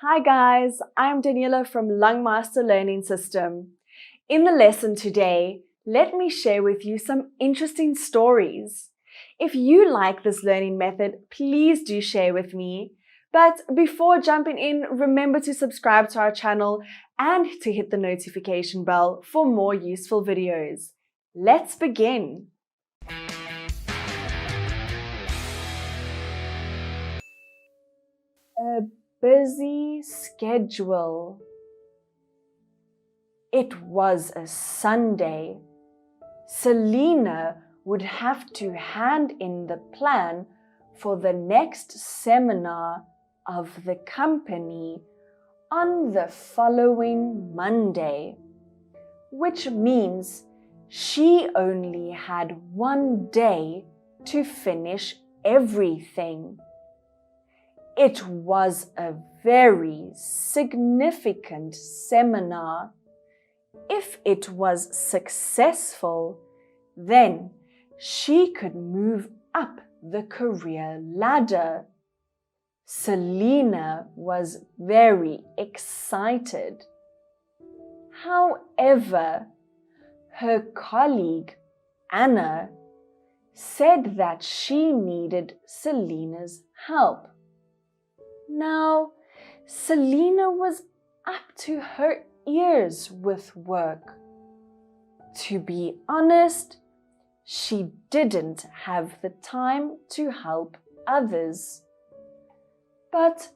Hi guys, I'm Daniela from Master Learning System. In the lesson today, let me share with you some interesting stories. If you like this learning method, please do share with me. But before jumping in, remember to subscribe to our channel and to hit the notification bell for more useful videos. Let's begin. A busy schedule. It was a Sunday. Selena would have to hand in the plan for the next seminar of the company on the following Monday, which means she only had one day to finish everything. It was a very significant seminar. If it was successful, then she could move up the career ladder. Selena was very excited. However, her colleague, Anna, said that she needed Selena's help. Now, Selena was up to her ears with work. To be honest, she didn't have the time to help others. But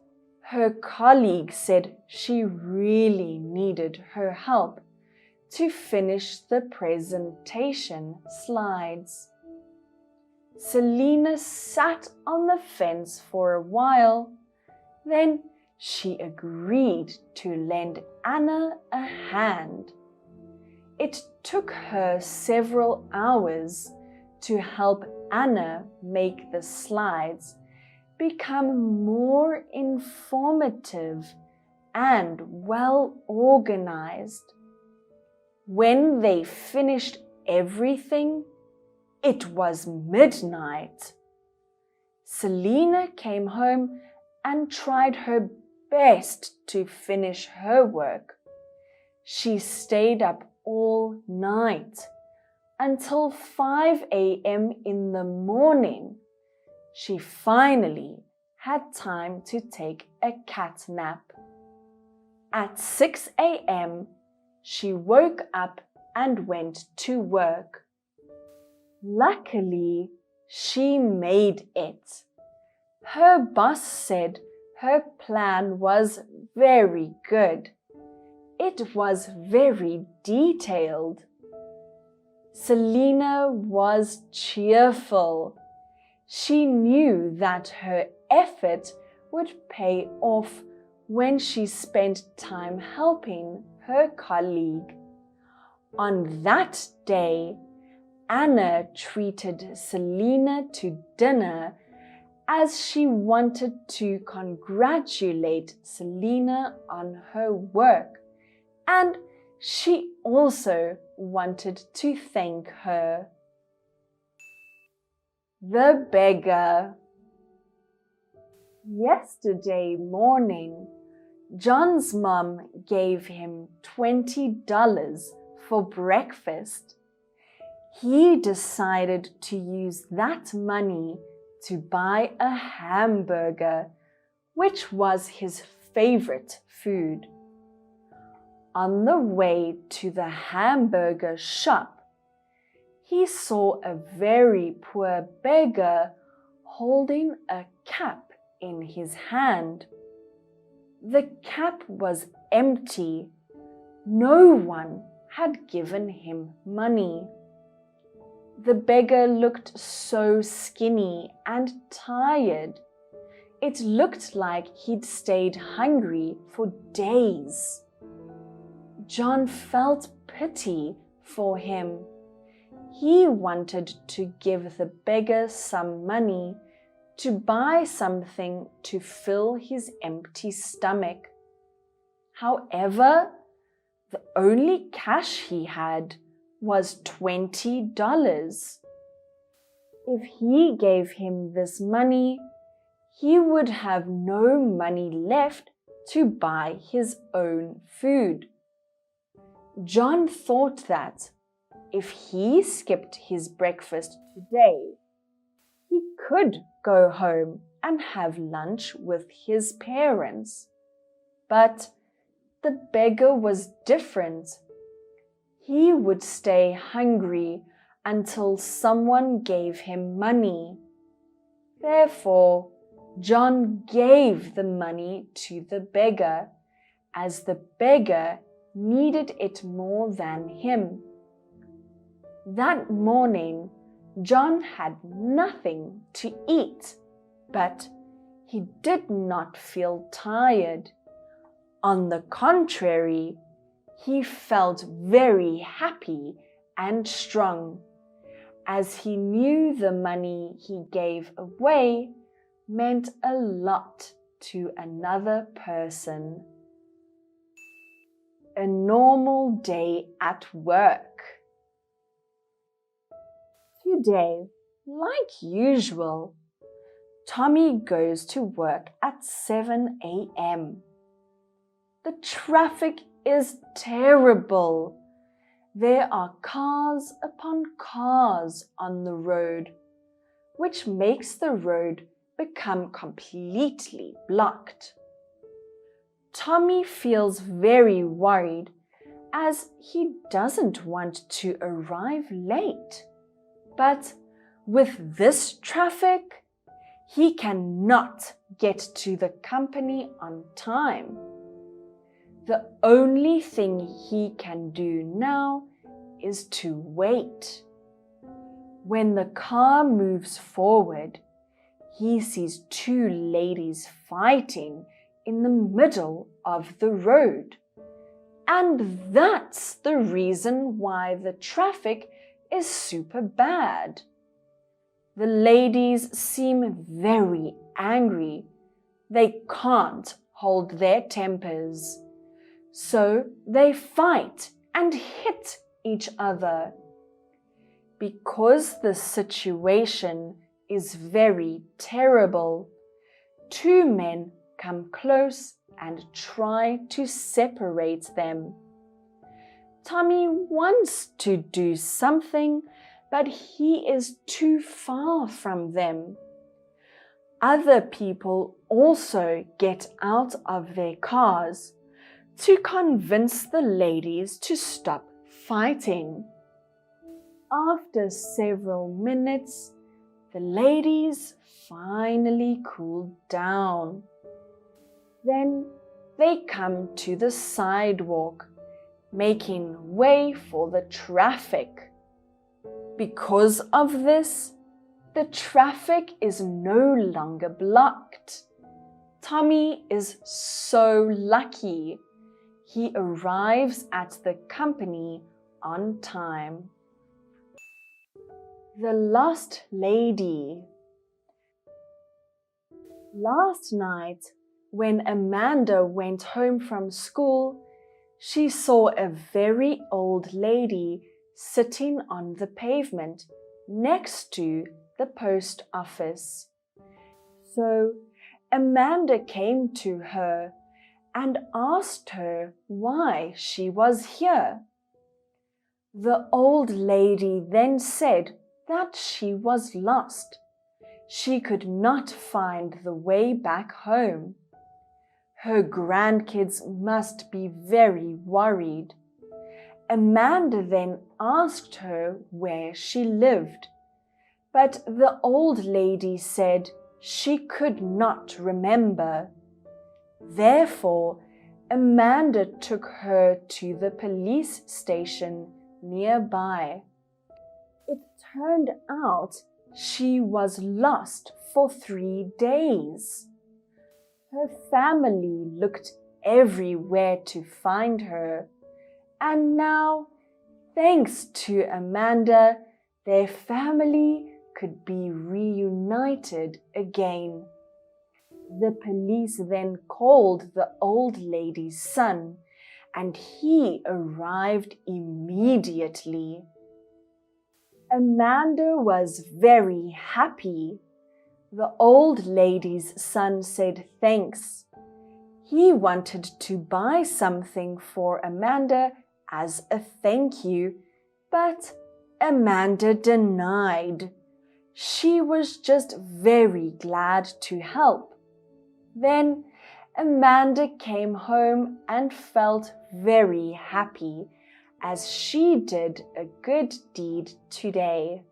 her colleague said she really needed her help to finish the presentation slides. Selena sat on the fence for a while. Then she agreed to lend Anna a hand. It took her several hours to help Anna make the slides become more informative and well organized. When they finished everything, it was midnight. Selena came home and tried her best to finish her work. She stayed up all night until 5 a.m. in the morning. She finally had time to take a cat nap. At 6 a.m., she woke up and went to work. Luckily, she made it. Her boss said her plan was very good. It was very detailed. Selena was cheerful. She knew that her effort would pay off when she spent time helping her colleague. On that day, Anna treated Selena to dinner as she wanted to congratulate Selena on her work, and she also wanted to thank her. The beggar. Yesterday morning, John's mom gave him $20 for breakfast. He decided to use that money to buy a hamburger, which was his favorite food. On the way to the hamburger shop, he saw a very poor beggar holding a cap in his hand. The cap was empty. No one had given him money. The beggar looked so skinny and tired. It looked like he'd stayed hungry for days. John felt pity for him. He wanted to give the beggar some money to buy something to fill his empty stomach. However, the only cash he had was $20. If he gave him this money, he would have no money left to buy his own food. John thought that if he skipped his breakfast today, he could go home and have lunch with his parents. But the beggar was different. He would stay hungry until someone gave him money. Therefore, John gave the money to the beggar, as the beggar needed it more than him. That morning, John had nothing to eat, but he did not feel tired. On the contrary, he felt very happy and strong, as he knew the money he gave away meant a lot to another person. A normal day at work. Today, like usual, Tommy goes to work at 7 a.m. The traffic is terrible. There are cars upon cars on the road, which makes the road become completely blocked. Tommy feels very worried as he doesn't want to arrive late. But with this traffic, he cannot get to the company on time. The only thing he can do now is to wait. When the car moves forward, he sees two ladies fighting in the middle of the road. And that's the reason why the traffic is super bad. The ladies seem very angry. They can't hold their tempers. So they fight and hit each other. Because the situation is very terrible, two men come close and try to separate them. Tommy wants to do something, but he is too far from them. Other people also get out of their cars to convince the ladies to stop fighting. After several minutes, the ladies finally cool down. Then they come to the sidewalk, making way for the traffic. Because of this, the traffic is no longer blocked. Tommy is so lucky. He arrives at the company on time. The Lost Lady. Last night, when Amanda went home from school, she saw a very old lady sitting on the pavement next to the post office. So Amanda came to her and asked her why she was here. The old lady then said that she was lost. She could not find the way back home. Her grandkids must be very worried. Amanda then asked her where she lived, but the old lady said she could not remember. Therefore, Amanda took her to the police station nearby. It turned out she was lost for 3 days. Her family looked everywhere to find her, and now, thanks to Amanda, their family could be reunited again. The police then called the old lady's son, and he arrived immediately. Amanda was very happy. The old lady's son said thanks. He wanted to buy something for Amanda as a thank you, but Amanda denied. She was just very glad to help. Then Amanda came home and felt very happy as she did a good deed today.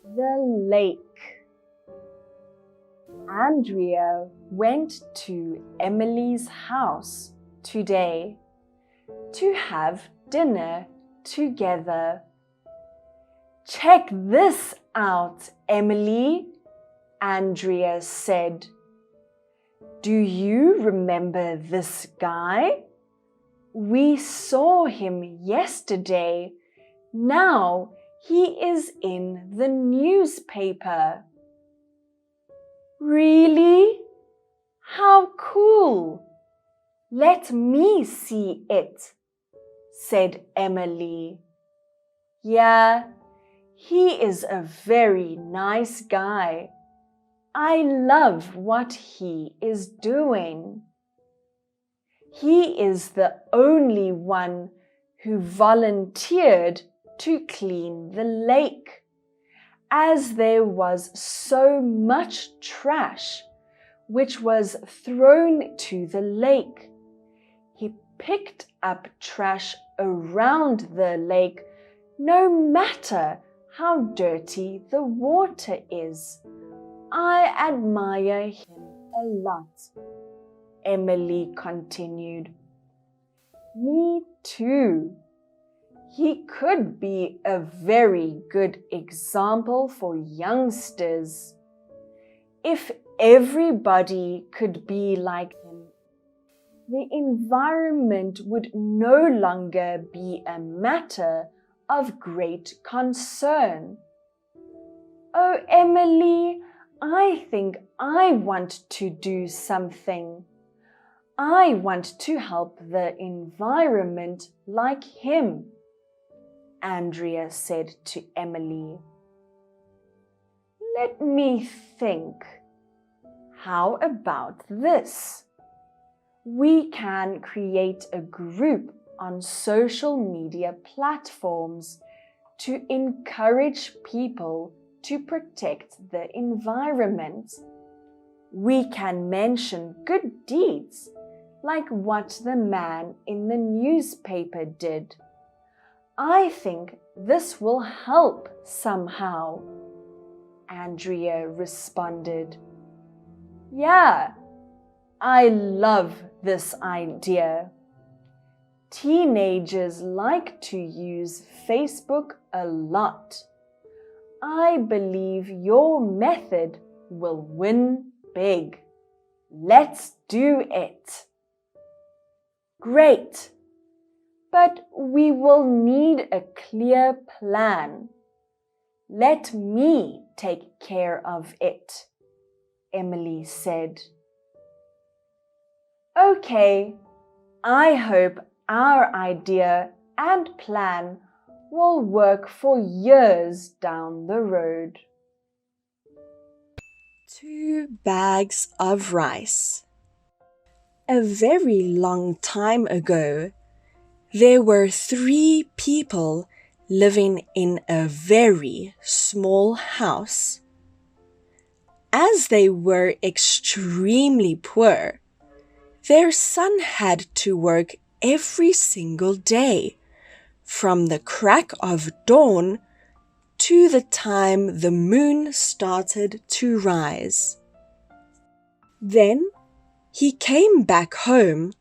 The lake. Andrea went to Emily's house today to have dinner together. Check this out, Emily, Andrea said. Do you remember this guy? We saw him yesterday. Now he is in the newspaper. Really? How cool! Let me see it, said Emily. Yeah, he is a very nice guy. I love what he is doing. He is the only one who volunteered to clean the lake, as there was so much trash which was thrown to the lake. He picked up trash around the lake, no matter how dirty the water is. I admire him a lot, Emily continued. Me too. He could be a very good example for youngsters. If everybody could be like him, the environment would no longer be a matter of great concern. Oh, Emily, I think I want to do something. I want to help the environment like him, Andrea said to Emily. Let me think. How about this? We can create a group on social media platforms to encourage people to protect the environment. We can mention good deeds, like what the man in the newspaper did. I think this will help somehow, Andrea responded. Yeah, I love this idea. Teenagers like to use Facebook a lot. I believe your method will win big. Let's do it. Great, but we will need a clear plan. Let me take care of it, Emily said. Okay, I hope our idea and plan will work for years down the road. 2 bags of rice. A very long time ago, there were 3 people living in a very small house. As they were extremely poor, their son had to work every single day, from the crack of dawn to the time the moon started to rise. Then he came back home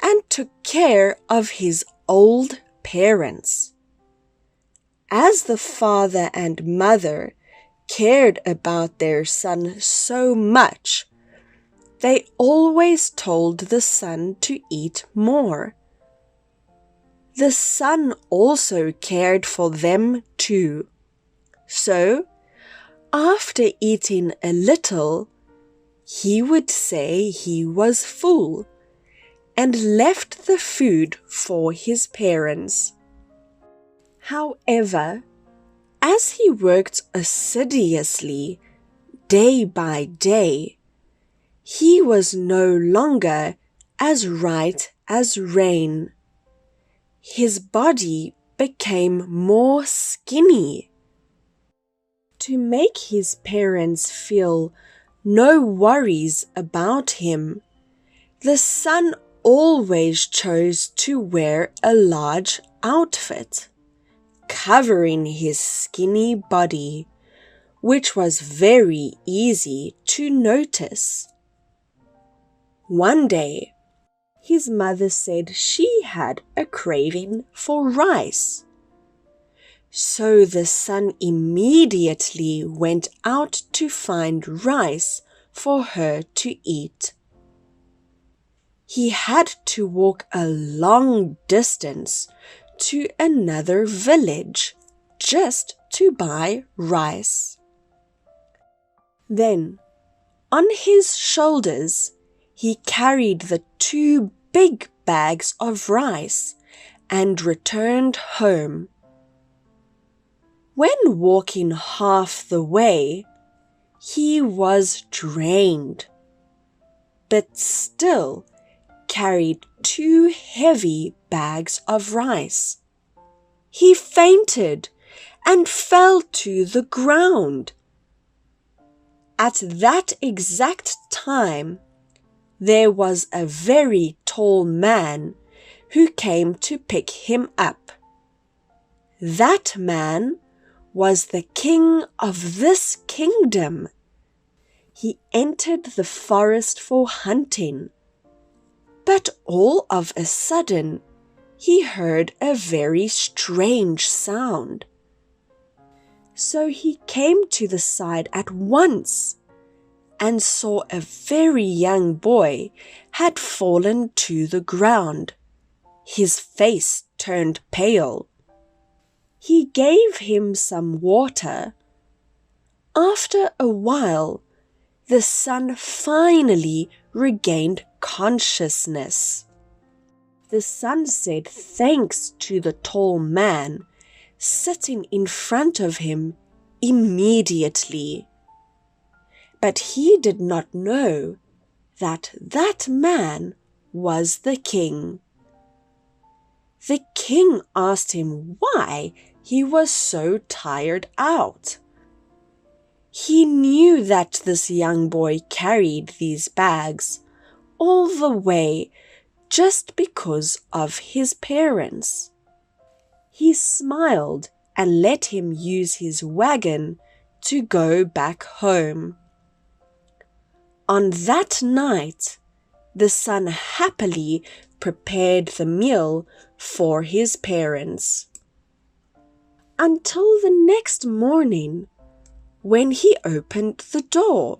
and took care of his old parents. As the father and mother cared about their son so much, they always told the son to eat more. The son also cared for them too. So, after eating a little, he would say he was full and left the food for his parents. However, as he worked assiduously day by day, he was no longer as right as rain. His body became more skinny. To make his parents feel no worries about him, the son always chose to wear a large outfit, covering his skinny body, which was very easy to notice. One day, his mother said she had a craving for rice. So the son immediately went out to find rice for her to eat. He had to walk a long distance to another village just to buy rice. Then, on his shoulders, he carried the 2 big bags of rice and returned home. When walking half the way, he was drained, but still carried 2 heavy bags of rice. He fainted and fell to the ground. At that exact time, there was a very tall man who came to pick him up. That man was the king of this kingdom. He entered the forest for hunting, but all of a sudden he heard a very strange sound. So he came to the side at once and saw a very young boy had fallen to the ground. His face turned pale. He gave him some water. After a while, the son finally regained consciousness. The son said thanks to the tall man sitting in front of him immediately. But he did not know that that man was the king. The king asked him why he was so tired out. He knew that this young boy carried these bags all the way just because of his parents. He smiled and let him use his wagon to go back home. On that night, the son happily prepared the meal for his parents. Until the next morning, when he opened the door,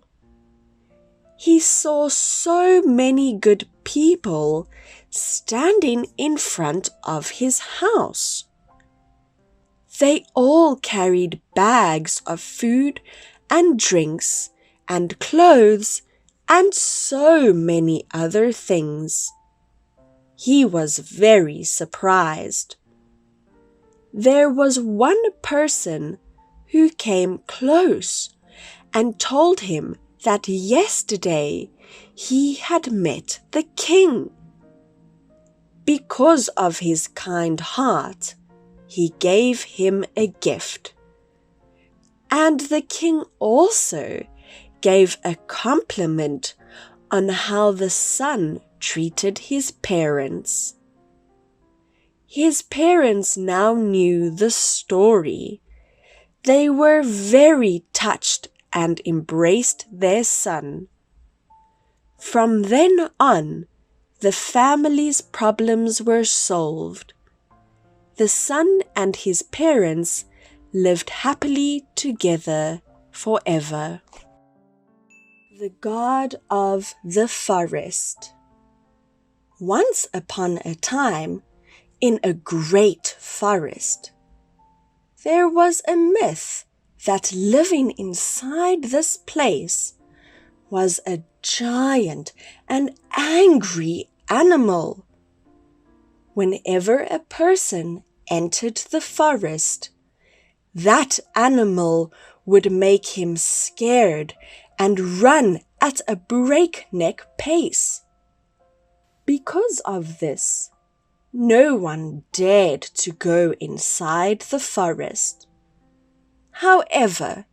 he saw so many good people standing in front of his house. They all carried bags of food and drinks and clothes and so many other things. He was very surprised. There was one person who came close and told him that yesterday he had met the king. Because of his kind heart, he gave him a gift. And the king also gave a compliment on how the son treated his parents. His parents now knew the story. They were very touched and embraced their son. From then on, the family's problems were solved. The son and his parents lived happily together forever. The God of the Forest. Once upon a time, in a great forest, there was a myth that living inside this place was a giant and angry animal. Whenever a person entered the forest, that animal would make him scared and run at a breakneck pace. Because of this, no one dared to go inside the forest. However,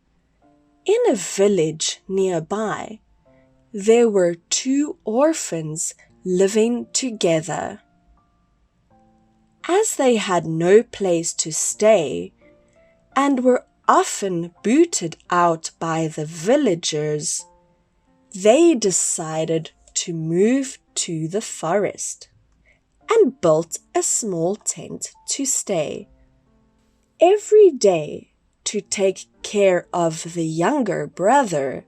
in a village nearby, there were 2 orphans living together. As they had no place to stay and were often booted out by the villagers, they decided to move to the forest and built a small tent to stay. Every day, to take care of the younger brother,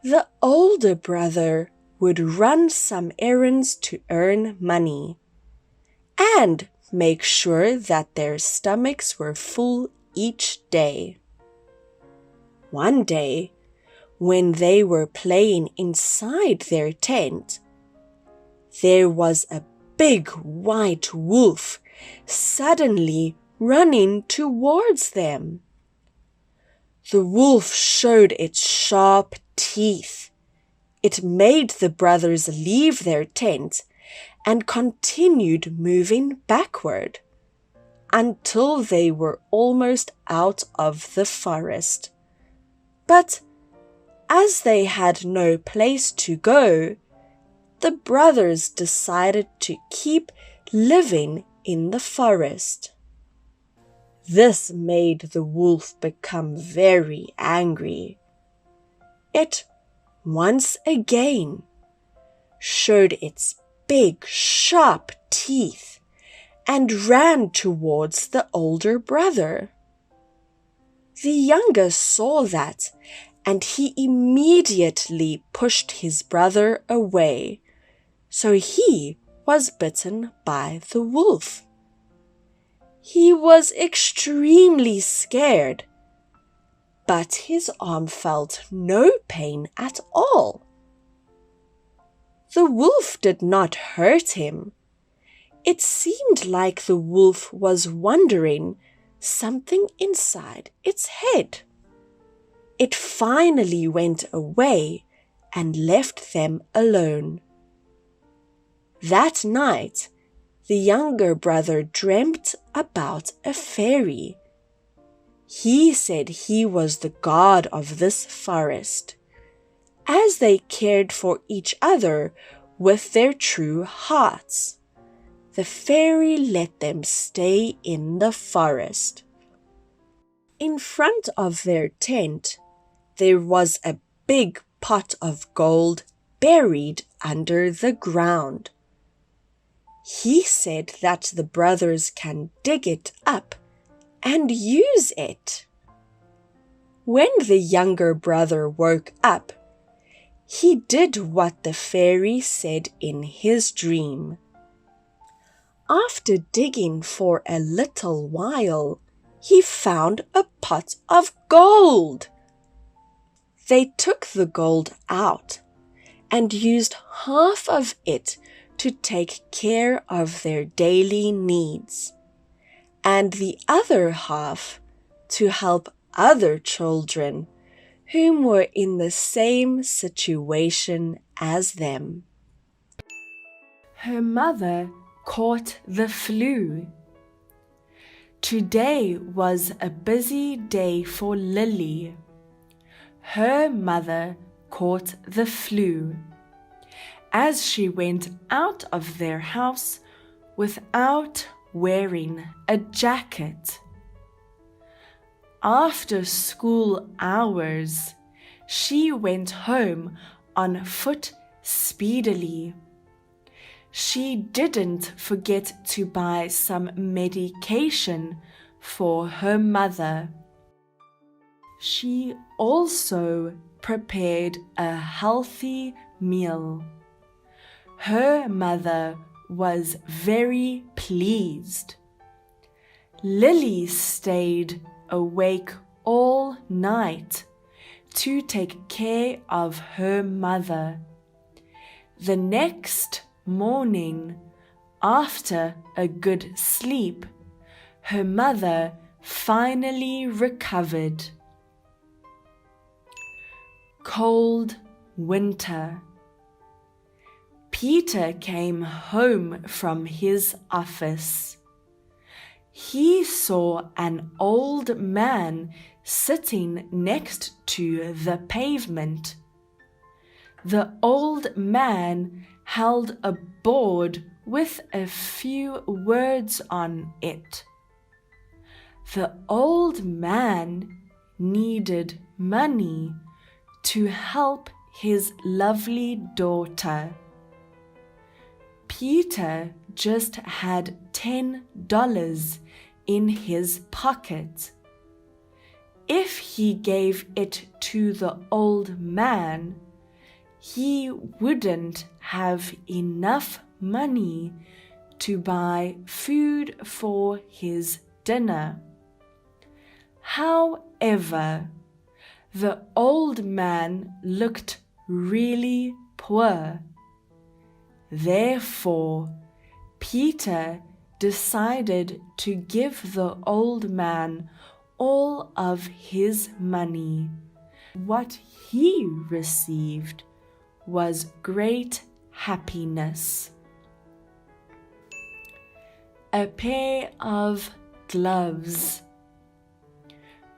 the older brother would run some errands to earn money and make sure that their stomachs were full each day. One day, when they were playing inside their tent, there was a big white wolf suddenly running towards them. The wolf showed its sharp teeth. It made the brothers leave their tent and continued moving backward until they were almost out of the forest. But as they had no place to go, the brothers decided to keep living in the forest. This made the wolf become very angry. It once again showed its big, sharp teeth and ran towards the older brother. The younger saw that, and he immediately pushed his brother away, so he was bitten by the wolf. He was extremely scared, but his arm felt no pain at all. The wolf did not hurt him. It seemed like the wolf was wondering something inside its head. It finally went away and left them alone. That night, the younger brother dreamt about a fairy. He said he was the god of this forest, as they cared for each other with their true hearts. The fairy let them stay in the forest. In front of their tent, there was a big pot of gold buried under the ground. He said that the brothers can dig it up and use it. When the younger brother woke up, he did what the fairy said in his dream. After digging for a little while, he found a pot of gold. They took the gold out and used half of it to take care of their daily needs, and the other half to help other children whom were in the same situation as them. Her mother caught the flu. Today was a busy day for Lily. Her mother caught the flu as she went out of their house without wearing a jacket. After school hours, she went home on foot speedily. She didn't forget to buy some medication for her mother. She also prepared a healthy meal. Her mother was very pleased. Lily stayed awake all night to take care of her mother. The next morning, after a good sleep, her mother finally recovered. Cold winter. Peter came home from his office. He saw an old man sitting next to the pavement. The old man held a board with a few words on it. The old man needed money to help his lovely daughter. Peter just had $10 in his pocket. If he gave it to the old man, he wouldn't have enough money to buy food for his dinner. However, the old man looked really poor. Therefore, Peter decided to give the old man all of his money. What he received was great happiness. A pair of gloves.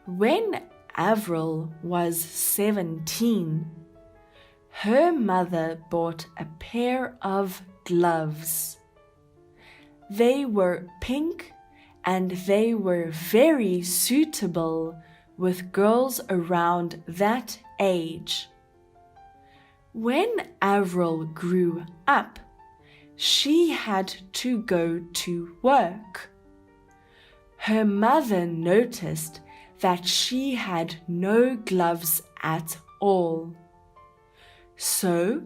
When Avril was 17, her mother bought a pair of gloves. They were pink and they were very suitable with girls around that age. When Avril grew up, she had to go to work. Her mother noticed that she had no gloves at all. So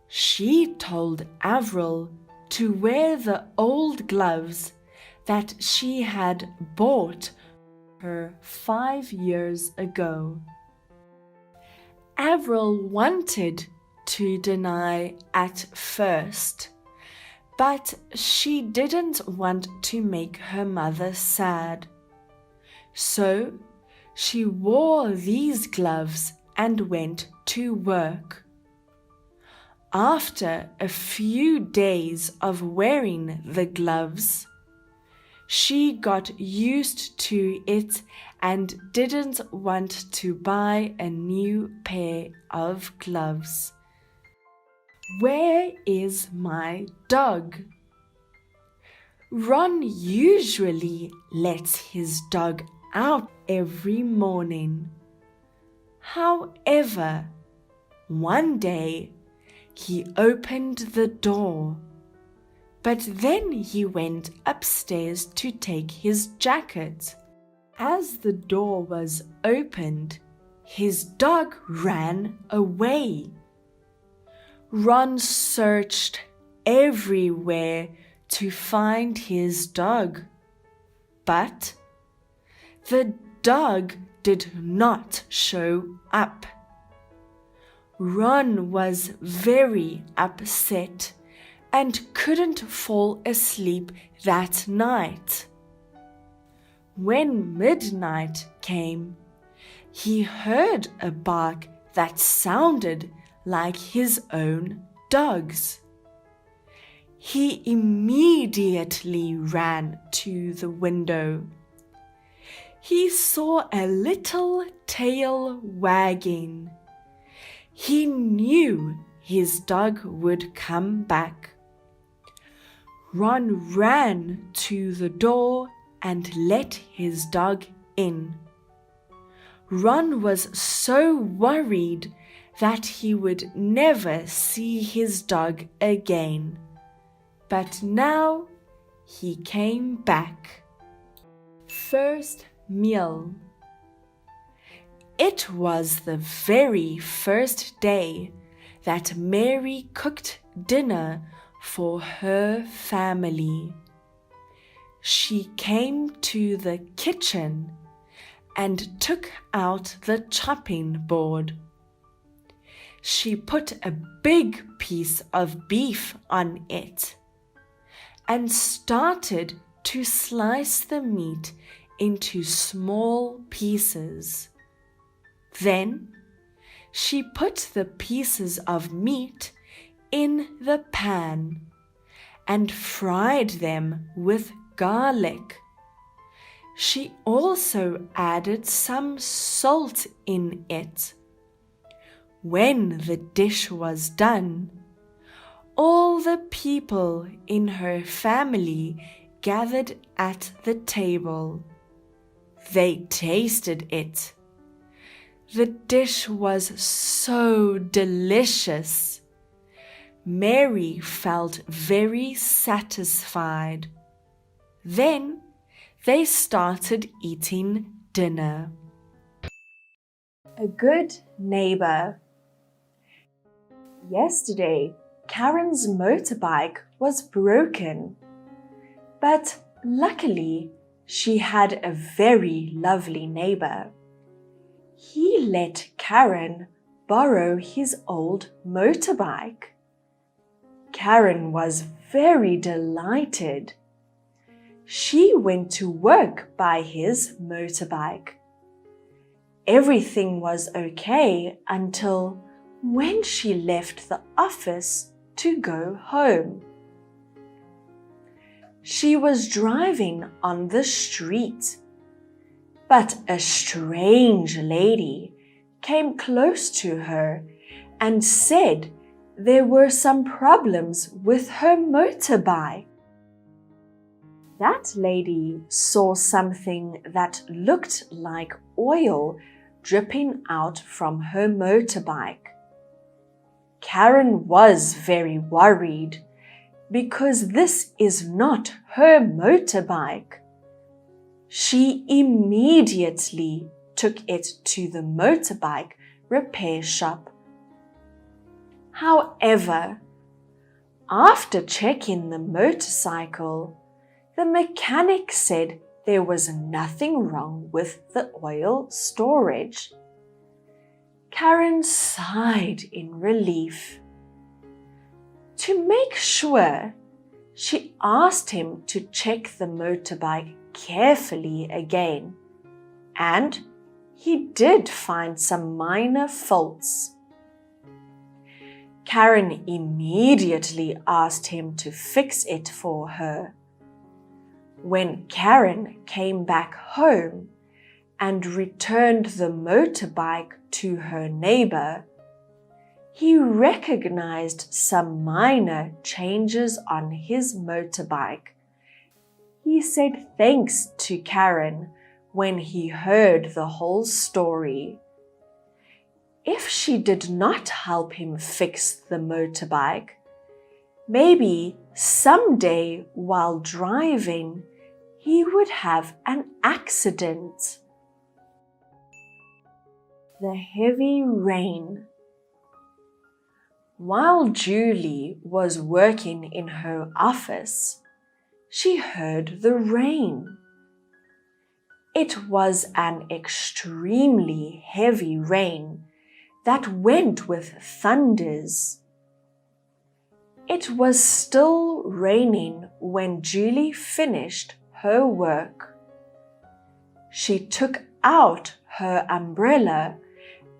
she told Avril to wear the old gloves that she had bought her 5 years ago. Avril wanted to deny at first, but she didn't want to make her mother sad. So she wore these gloves and went to work. After a few days of wearing the gloves, she got used to it and didn't want to buy a new pair of gloves. Where is my dog? Ron usually lets his dog out every morning. However, one day he opened the door, but then he went upstairs to take his jacket. As the door was opened, his dog ran away. Ron searched everywhere to find his dog, but the dog did not show up. Ron was very upset and couldn't fall asleep that night. When midnight came, he heard a bark that sounded like his own dog's. He immediately ran to the window. He saw a little tail wagging. He knew his dog would come back. Ron ran to the door and let his dog in. Ron was so worried that he would never see his dog again. But now he came back. First meal. It was the very first day that Mary cooked dinner for her family. She came to the kitchen and took out the chopping board. She put a big piece of beef on it and started to slice the meat into small pieces. Then she put the pieces of meat in the pan and fried them with garlic. She also added some salt in it. When the dish was done, all the people in her family gathered at the table. They tasted it. The dish was so delicious. Mary felt very satisfied. Then they started eating dinner. A good neighbor. Yesterday, Karen's motorbike was broken, but luckily she had a very lovely neighbor. He let Karen borrow his old motorbike. Karen was very delighted. She went to work by his motorbike. Everything was okay until when she left the office to go home. She was driving on the street, but a strange lady came close to her and said there were some problems with her motorbike. That lady saw something that looked like oil dripping out from her motorbike. Karen was very worried because this is not her motorbike. She immediately took it to the motorbike repair shop. However, after checking the motorcycle, the mechanic said there was nothing wrong with the oil storage. Karen sighed in relief. To make sure, she asked him to check the motorbike carefully again, and he did find some minor faults. Karen immediately asked him to fix it for her. When Karen came back home and returned the motorbike to her neighbor, he recognized some minor changes on his motorbike. He said thanks to Karen when he heard the whole story. If she did not help him fix the motorbike, maybe someday while driving, he would have an accident. The heavy rain. While Julie was working in her office, she heard the rain. It was an extremely heavy rain that went with thunders. It was still raining when Julie finished her work. She took out her umbrella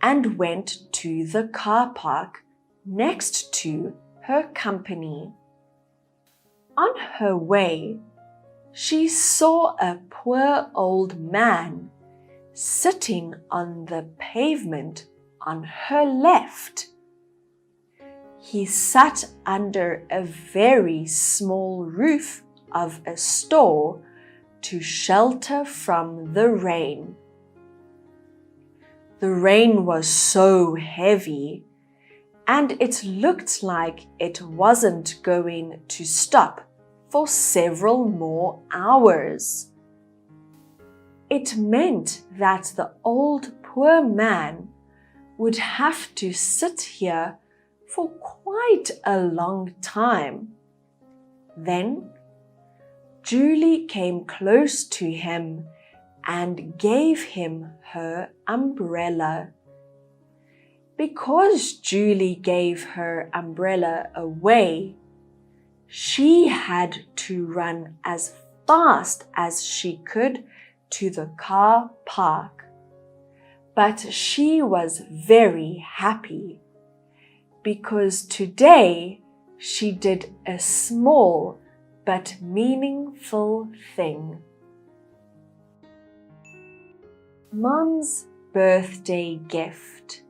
and went to the car park next to her company. On her way, she saw a poor old man sitting on the pavement on her left. He sat under a very small roof of a store to shelter from the rain. The rain was so heavy, and it looked like it wasn't going to stop for several more hours. It meant that the old poor man would have to sit here for quite a long time. Then Julie came close to him and gave him her umbrella. Because Julie gave her umbrella away, she had to run as fast as she could to the car park. but she was very happy because today she did a small but meaningful thing. Mum's birthday gift.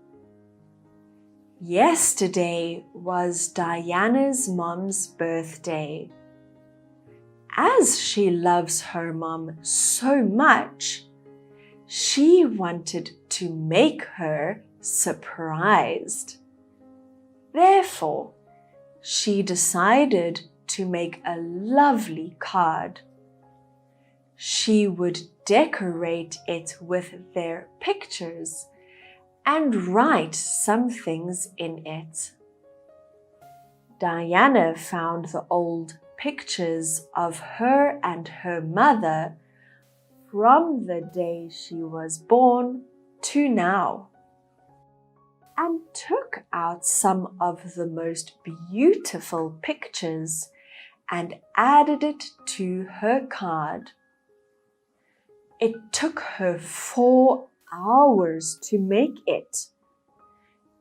Yesterday was Diana's mum's birthday. As she loves her mum so much, she wanted to make her surprised. Therefore, she decided to make a lovely card. She would decorate it with their pictures and write some things in it. Diana found the old pictures of her and her mother from the day she was born to now, and took out some of the most beautiful pictures and added it to her card. It took her 4 hours to make it.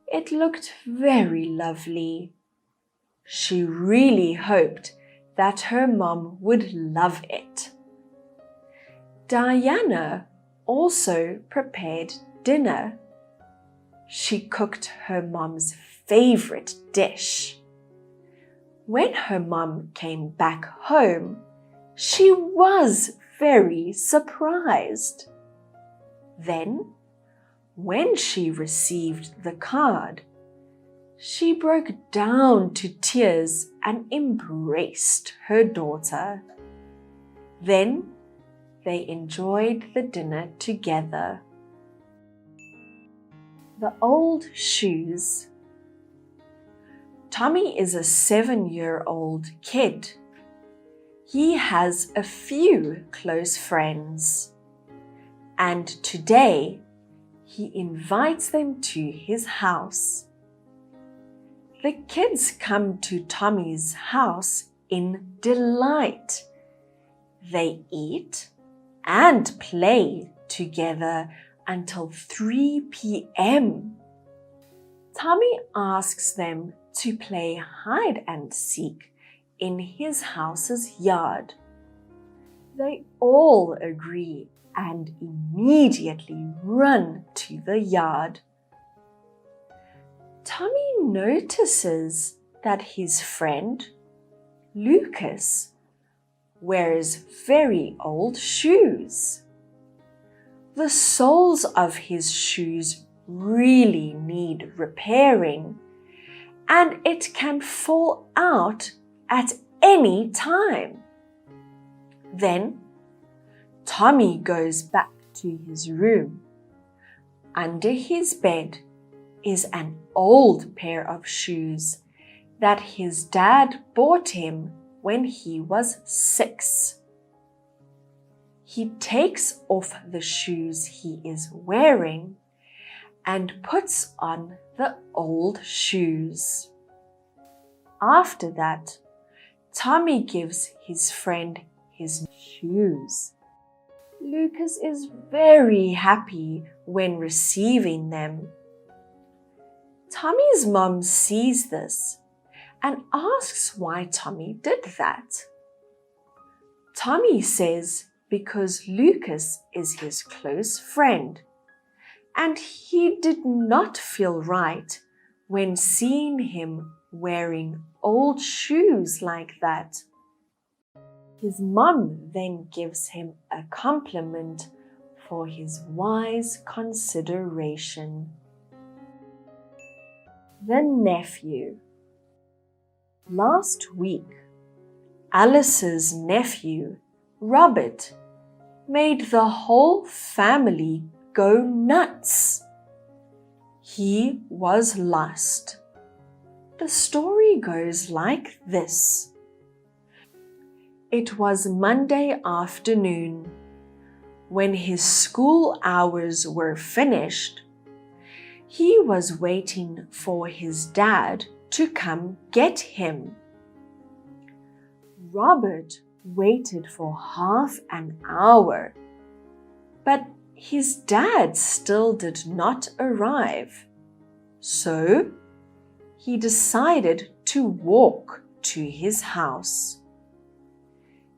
It looked very lovely. She really hoped that her mum would love it. Diana also prepared dinner. She cooked her mum's favorite dish. When her mum came back home, she was very surprised. Then, when she received the card, she broke down to tears and embraced her daughter. Then they enjoyed the dinner together. The old shoes. Tommy is a 7-year-old kid. He has a few close friends, and today he invites them to his house. The kids come to Tommy's house in delight. They eat and play together until 3 p.m. Tommy asks them to play hide and seek in his house's yard. They all agree and immediately run to the yard. Tommy notices that his friend, Lucas, wears very old shoes. The soles of his shoes really need repairing, and it can fall out at any time. Then Tommy goes back to his room. Under his bed is an old pair of shoes that his dad bought him when he was 6. He takes off the shoes he is wearing and puts on the old shoes. After that, Tommy gives his friend his shoes. Lucas is very happy when receiving them. Tommy's mom sees this and asks why Tommy did that. Tommy says because Lucas is his close friend, and he did not feel right when seeing him wearing old shoes like that. His mum then gives him a compliment for his wise consideration. The nephew. Last week, Alice's nephew, Robert, made the whole family go nuts. He was lost. The story goes like this. It was Monday afternoon. When his school hours were finished, he was waiting for his dad to come get him. Robert waited for half an hour, but his dad still did not arrive, so he decided to walk to his house.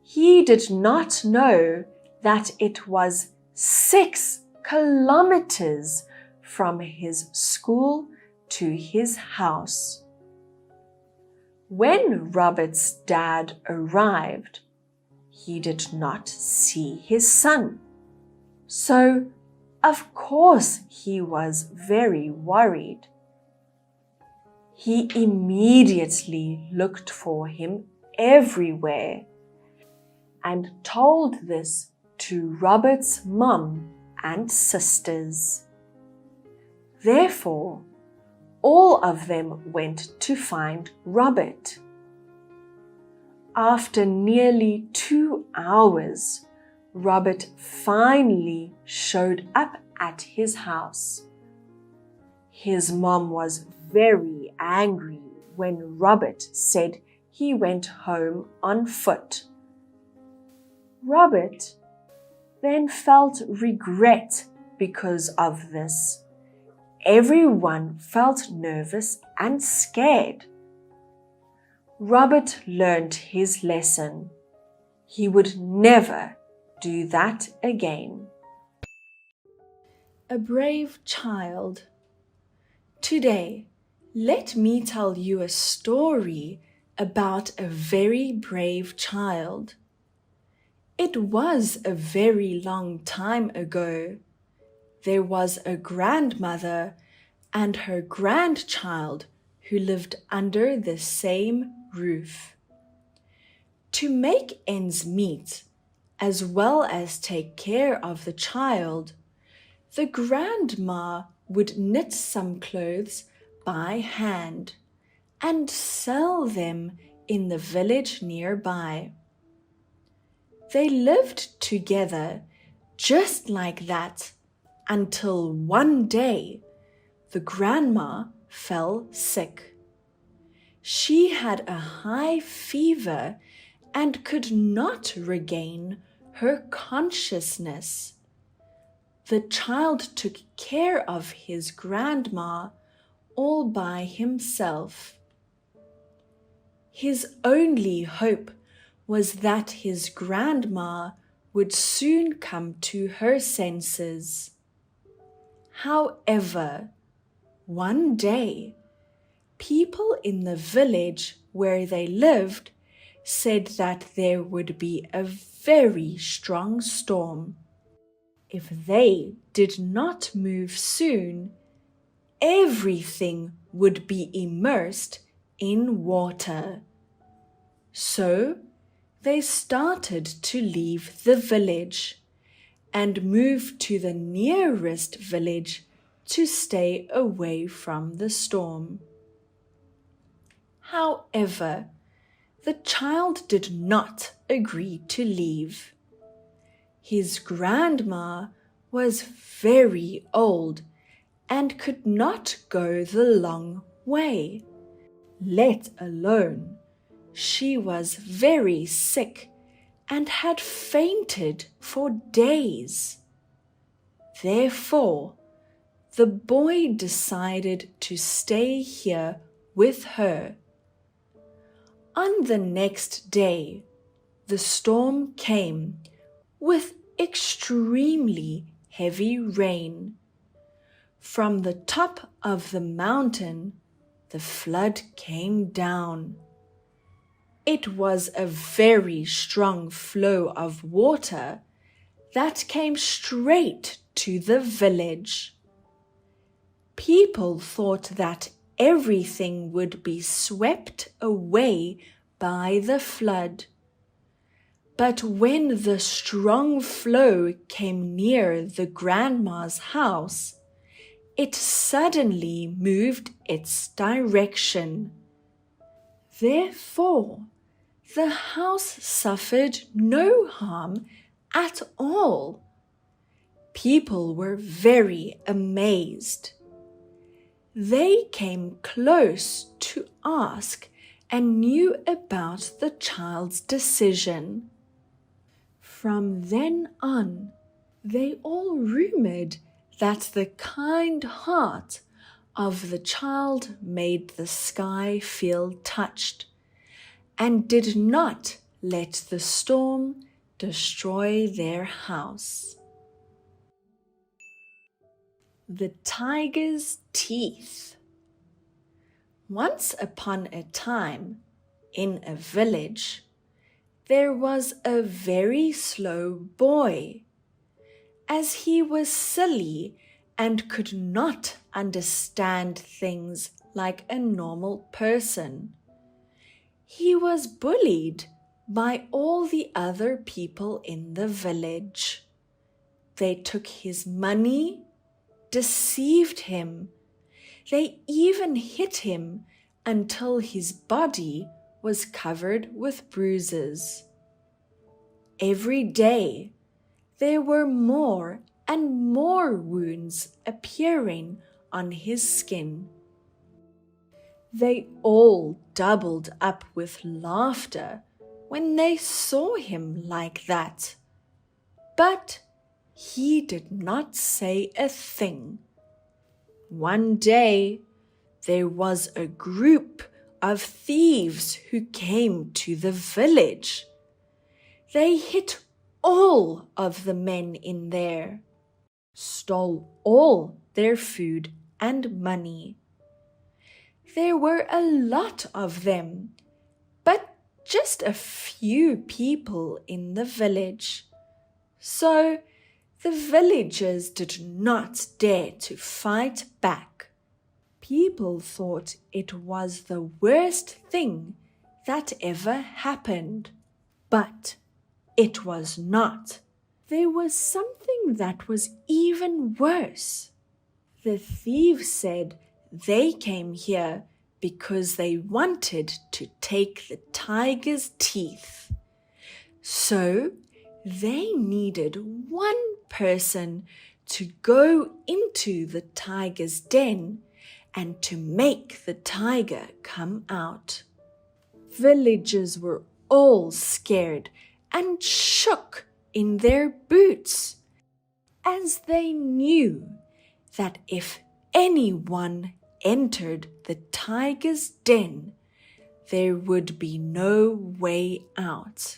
He did not know that it was 6 kilometers from his school to his house. When Robert's dad arrived, he did not see his son. So, of course, he was very worried. He immediately looked for him everywhere and told this to Robert's mum and sisters. Therefore, all of them went to find Robert. After nearly 2 hours, Robert finally showed up at his house. His mom was very angry when Robert said he went home on foot. Robert then felt regret because of this. Everyone felt nervous and scared. Robert learned his lesson. He would never do that again. A brave child. Today, let me tell you a story about a very brave child. It was a very long time ago. There was a grandmother and her grandchild who lived under the same roof. To make ends meet, as well as take care of the child, the grandma would knit some clothes by hand and sell them in the village nearby. They lived together just like that until one day the grandma fell sick. She had a high fever and could not regain her consciousness. The child took care of his grandma all by himself. His only hope was that his grandma would soon come to her senses. However, one day, people in the village where they lived said that there would be a very strong storm. If they did not move soon, everything would be immersed in water. So they started to leave the village and move to the nearest village to stay away from the storm. However, the child did not agree to leave. His grandma was very old and could not go the long way, let alone she was very sick and had fainted for days. Therefore, the boy decided to stay here with her. On the next day, the storm came with extremely heavy rain. From the top of the mountain, the flood came down. It was a very strong flow of water that came straight to the village. People thought that everything would be swept away by the flood. But when the strong flow came near the grandma's house, it suddenly moved its direction. Therefore, the house suffered no harm at all. People were very amazed. They came close to ask and knew about the child's decision. From then on, They all rumored that the kind heart of the child made the sky feel touched and did not let the storm destroy their house. The tiger's teeth. Once upon a time, in a village, there was a very slow boy. As he was silly and could not understand things like a normal person, he was bullied by all the other people in the village. They took his money, deceived him. They even hit him until his body was covered with bruises. Every day, there were more and more wounds appearing on his skin. They all doubled up with laughter when they saw him like that. But he did not say a thing. One day, there was a group of thieves who came to the village. They hit all of the men in there, stole all their food and money. There were a lot of them, but just a few people in the village. So the villagers did not dare to fight back. People thought it was the worst thing that ever happened. But it was not. There was something that was even worse. The thieves said they came here because they wanted to take the tiger's teeth. So they needed one person to go into the tiger's den and to make the tiger come out. Villagers were all scared and shook in their boots, as they knew that if anyone entered the tiger's den, there would be no way out.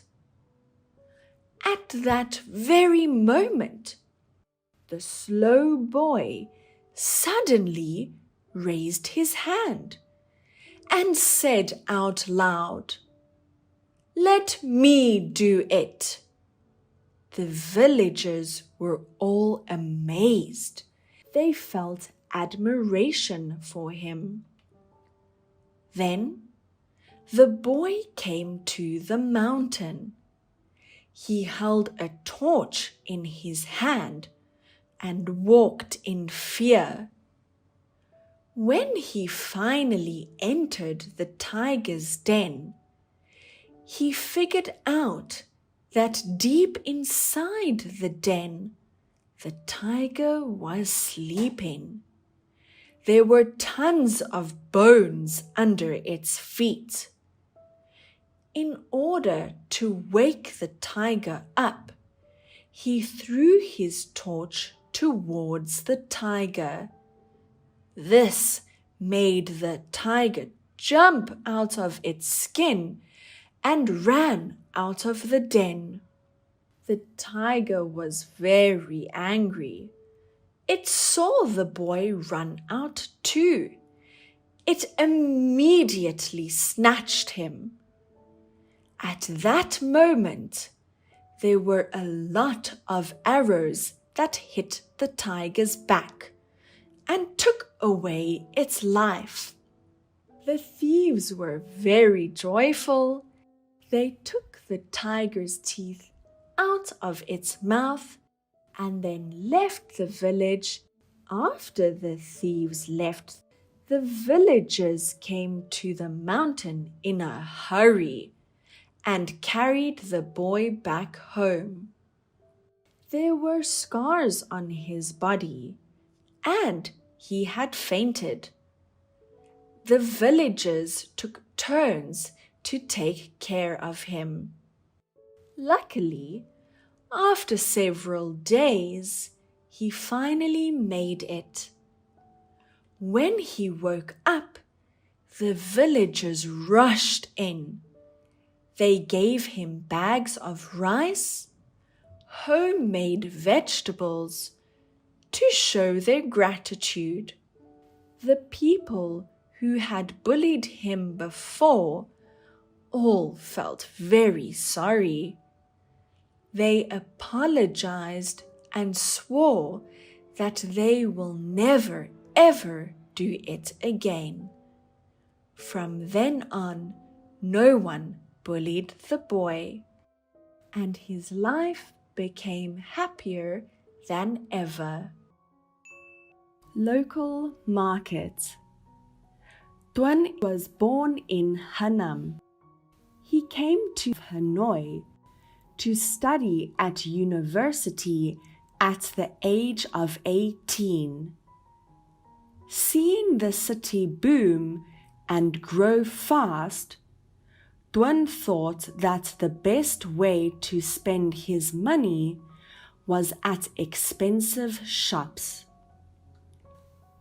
At that very moment, the slow boy suddenly raised his hand and said out loud, "Let me do it." The villagers were all amazed. They felt admiration for him. Then the boy came to the mountain. He held a torch in his hand and walked in fear. When he finally entered the tiger's den, he figured out that deep inside the den, the tiger was sleeping. There were tons of bones under its feet. In order to wake the tiger up, he threw his torch towards the tiger. This made the tiger jump out of its skin and ran out of the den. The tiger was very angry. It saw the boy run out too. It immediately snatched him. At that moment, there were a lot of arrows that hit the tiger's back and took away its life. The thieves were very joyful. They took the tiger's teeth out of its mouth and then left the village. After the thieves left, the villagers came to the mountain in a hurry and carried the boy back home. There were scars on his body, and he had fainted. The villagers took turns to take care of him. Luckily, After several days, he finally made it. When he woke up, the villagers rushed in. They gave him bags of rice, homemade vegetables, to show their gratitude. The people who had bullied him before all felt very sorry. They apologized and swore that they will never, ever do it again. From then on, no one bullied the boy, and his life became happier than ever. Local market. Tuan was born in Hanam. He came to Hanoi to study at university at the age of 18. Seeing the city boom and grow fast, Tuan thought that the best way to spend his money was at expensive shops.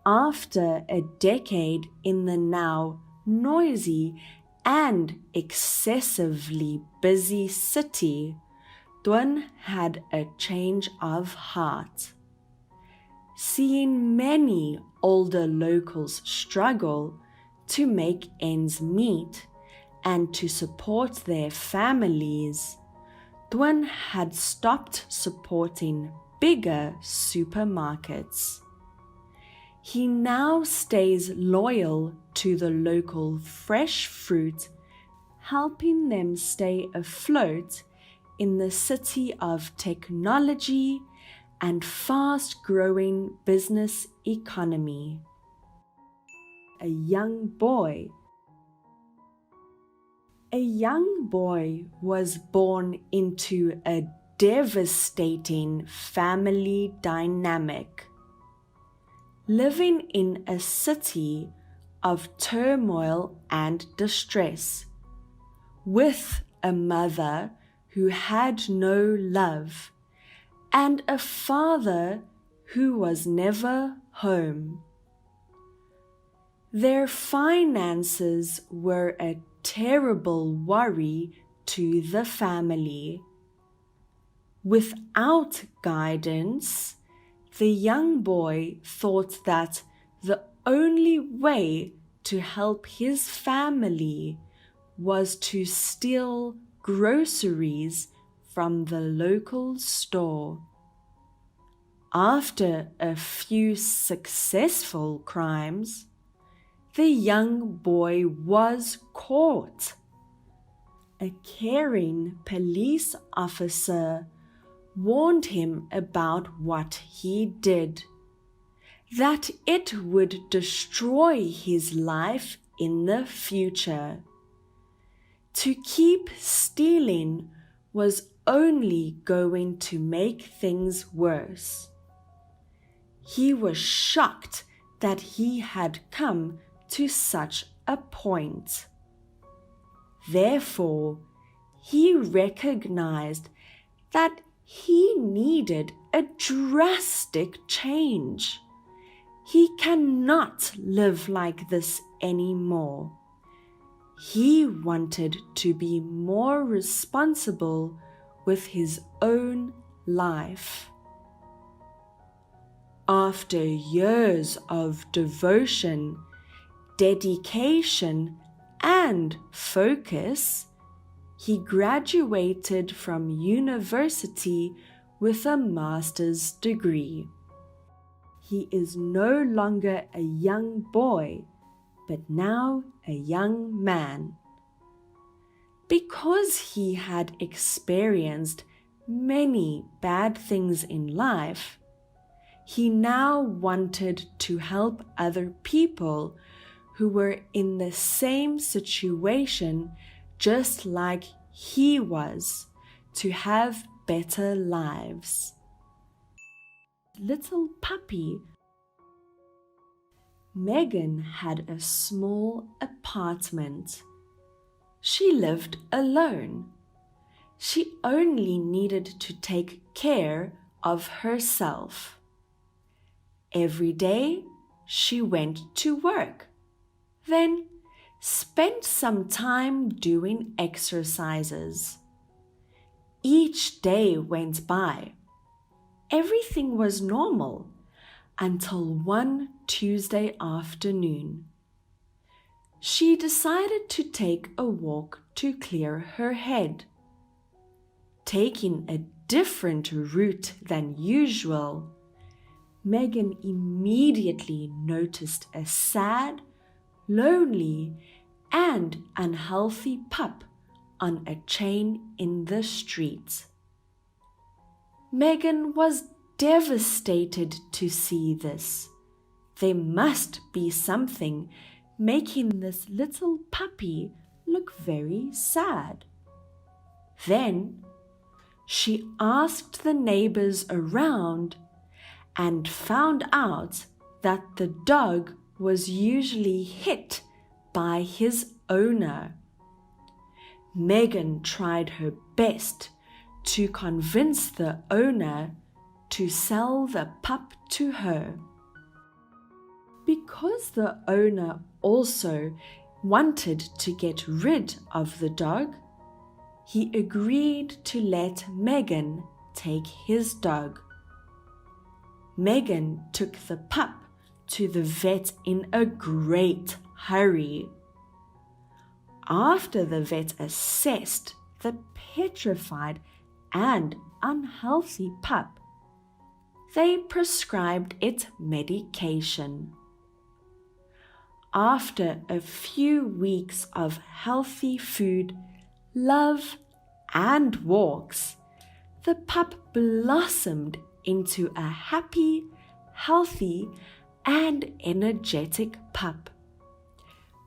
After a decade in the now noisy and excessively busy city, Tuan had a change of heart. Seeing many older locals struggle to make ends meet and to support their families, Tuan had stopped supporting bigger supermarkets. He now stays loyal to the local fresh fruit, helping them stay afloat in the city of technology and fast-growing business economy. A young boy was born into a devastating family dynamic. Living in a city of turmoil and distress, with a mother who had no love and a father who was never home. Their finances were a terrible worry to the family. Without guidance, the young boy thought that the only way to help his family was to steal groceries from the local store. After a few successful crimes, the young boy was caught. A caring police officer warned him about what he did, that it would destroy his life in the future. To keep stealing was only going to make things worse. He was shocked that he had come to such a point. Therefore, he recognized that he needed a drastic change. He cannot live like this anymore. He wanted to be more responsible with his own life. After years of devotion, dedication, and focus, he graduated from university with a master's degree. He is no longer a young boy, but now a young man. Because he had experienced many bad things in life, he now wanted to help other people who were in the same situation just like he was, to have better lives. Little puppy Megan had a small apartment. She lived alone. She only needed to take care of herself. Every day she went to work, then spent some time doing exercises. Each day went by. Everything was normal until one Tuesday afternoon. She decided to take a walk to clear her head. Taking a different route than usual, Megan immediately noticed a sad, lonely, and unhealthy pup on a chain in the street. Megan was devastated to see this. There must be something making this little puppy look very sad. Then she asked the neighbors around and found out that the dog was usually hit by his owner. Megan tried her best to convince the owner to sell the pup to her. Because the owner also wanted to get rid of the dog, he agreed to let Megan take his dog. Megan took the pup to the vet in a great hurry. After the vet assessed the petrified and unhealthy pup, they prescribed it medication. After a few weeks of healthy food, love, and walks, the pup blossomed into a happy, healthy, and energetic pup,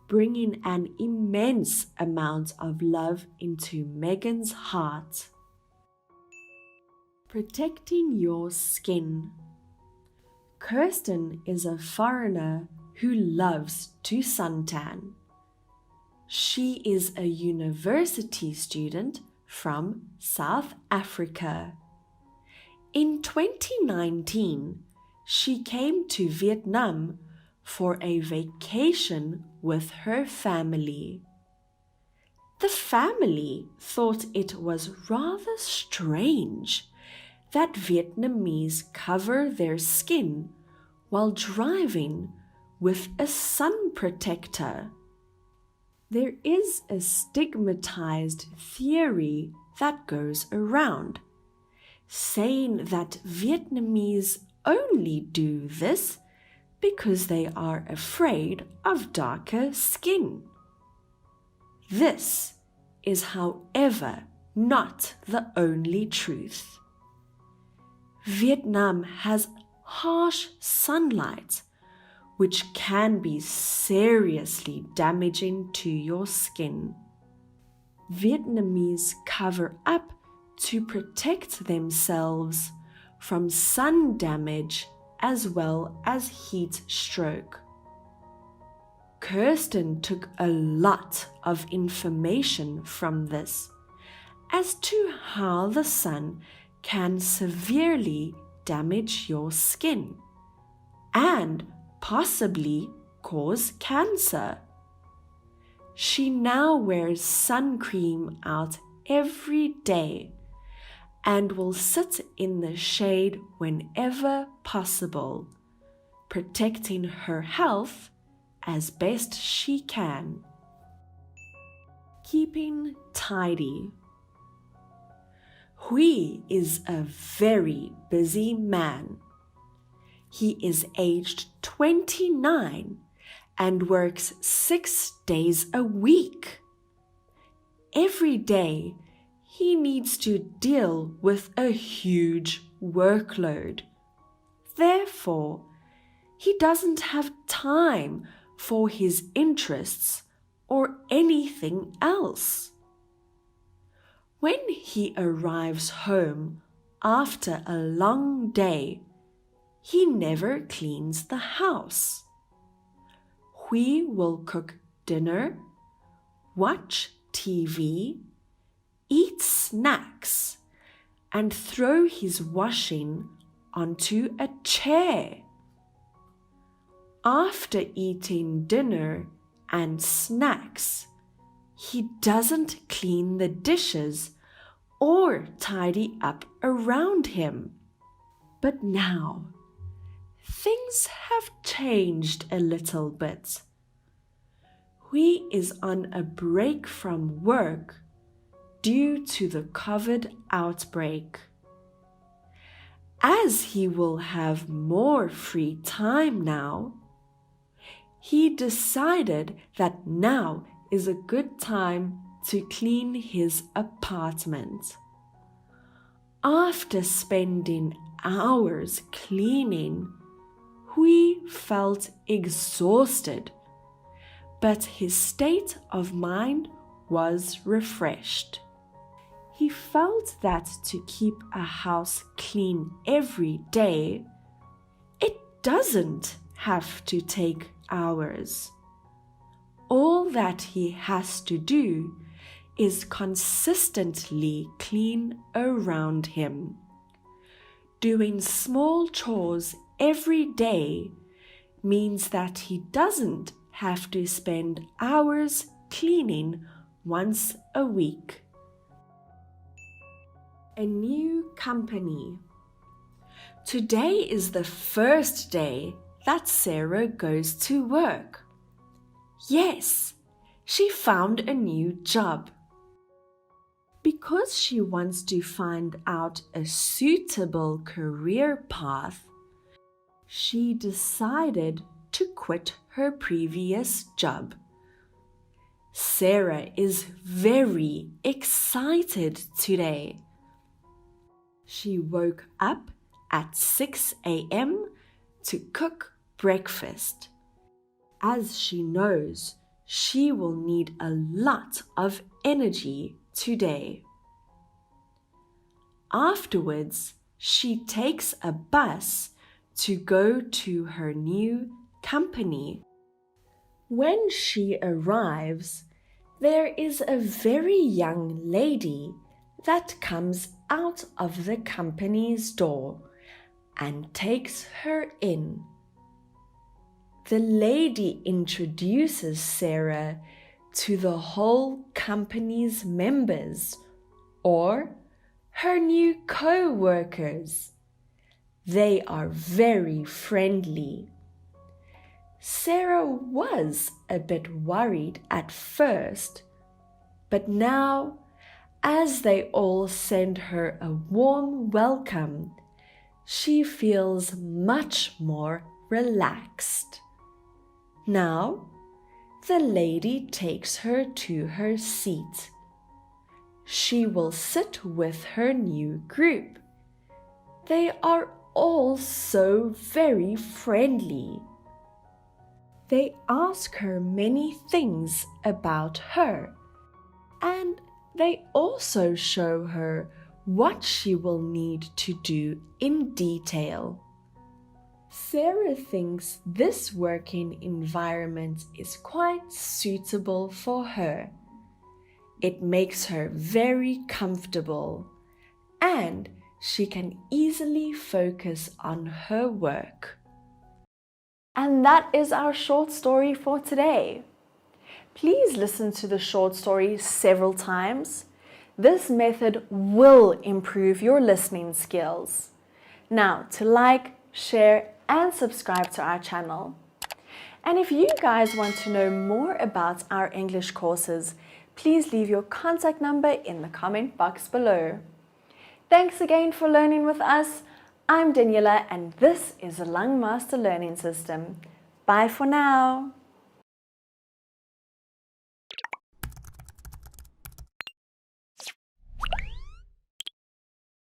bringing an immense amount of love into Megan's heart. Protecting your skin. Kirsten is a foreigner who loves to suntan. She is a university student from South Africa. In 2019, she came to Vietnam for a vacation with her family. The family thought it was rather strange that Vietnamese cover their skin while driving with a sun protector. There is a stigmatized theory that goes around, saying that Vietnamese only do this because they are afraid of darker skin. This is, however, not the only truth. Vietnam has harsh sunlight, which can be seriously damaging to your skin. Vietnamese cover up to protect themselves from sun damage as well as heat stroke. Kirsten took a lot of information from this as to how the sun can severely damage your skin and possibly cause cancer. She now wears sun cream out every day and will sit in the shade whenever possible, protecting her health as best she can. Keeping tidy. Huy is a very busy man. He is aged 29 and works 6 days a week. Every day, he needs to deal with a huge workload. Therefore, he doesn't have time for his interests or anything else. When he arrives home after a long day, he never cleans the house. Huy will cook dinner, watch TV, eat snacks and throw his washing onto a chair. After eating dinner and snacks, he doesn't clean the dishes or tidy up around him. But now, things have changed a little bit. He is on a break from work due to the COVID outbreak. As he will have more free time now, he decided that now is a good time to clean his apartment. After spending hours cleaning, he felt exhausted, but his state of mind was refreshed. He felt that to keep a house clean every day, it doesn't have to take hours. All that he has to do is consistently clean around him. Doing small chores every day means that he doesn't have to spend hours cleaning once a week. A new company. Today is the first day that Sarah goes to work. Yes, she found a new job. Because she wants to find out a suitable career path, she decided to quit her previous job. Sarah is very excited today. She woke up at 6 a.m. to cook breakfast, as she knows she will need a lot of energy today. Afterwards, she takes a bus to go to her new company. When she arrives, there is a very young lady that comes out of the company's door and takes her in. The lady introduces Sarah to the whole company's members, or her new co-workers. They are very friendly. Sarah was a bit worried at first, but now, as they all send her a warm welcome, she feels much more relaxed. Now, the lady takes her to her seat. She will sit with her new group. They are all so very friendly. They ask her many things about her, and they also show her what she will need to do in detail. Sarah thinks this working environment is quite suitable for her. It makes her very comfortable, and she can easily focus on her work. And that is our short story for today. Please listen to the short story several times. This method will improve your listening skills. Now, to like, share, and subscribe to our channel. And if you guys want to know more about our English courses, please leave your contact number in the comment box below. Thanks again for learning with us. I'm Daniela, and this is the Lung Master Learning System. Bye for now.